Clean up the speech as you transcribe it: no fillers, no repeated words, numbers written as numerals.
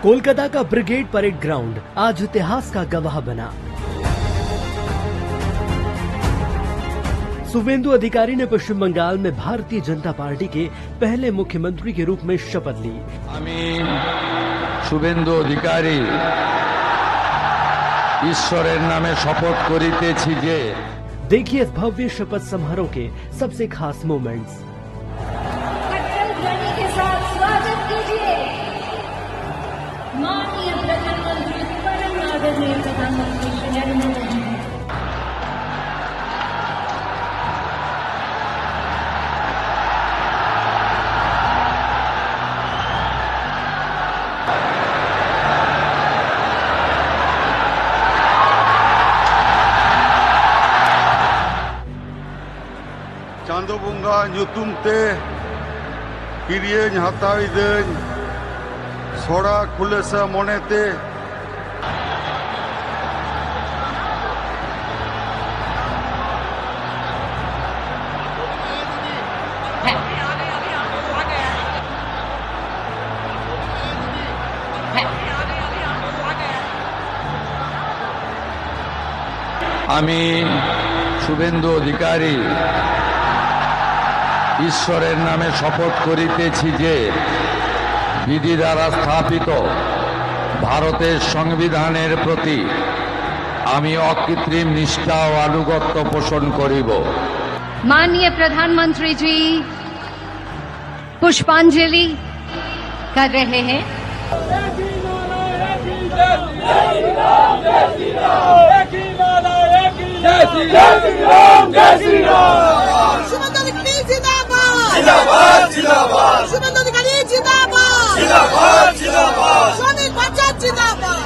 कोलकाता का brigade parade ground आज इतिहास का गवाह बना। शुभेंदु अधिकारी ने पश्चिम बंगाल में भारतीय जनता पार्टी के पहले मुख्यमंत्री के रूप में शपथ ली। शुभेंदु अधिकारी ईश्वरेर नामे शपथ करितेछि जे। देखिए इस भव्य शपथ समारोह के सबसे खास मोमेंट्स। के साथ स्वागत कीजिए माननीय प्रधानमंत्री परम आदरणीय प्रधानमंत्री श्री नरेंद्र मोदी। चांदो बंगा ᱧᱩᱛᱩᱢ ᱛᱮ ᱠᱤᱨᱤᱭᱟᱹᱧ ᱦᱟᱛᱟᱣ ᱤᱫᱟᱹᱧ ᱥᱚᱲᱟ ᱠᱷᱩᱞᱟᱹᱥᱟ ᱢᱚᱱᱮᱛᱮ আমি শুভেন্দু অধিকারী ঈশ্বরের নামে শপথ করিতেছি যে বিধি দ্বারা স্থাপিত ভারতের সংবিধানের প্রতি আমি অকৃত্রিম নিষ্ঠা ও আনুগত্য পোষণ করিব। माननीय प्रधानमंत्री जी पुष्पांजलि कर रहे हैं। शुभेंदु अधिकारी जिंदाबाद, श्रमिक बचत जिंदाबाद।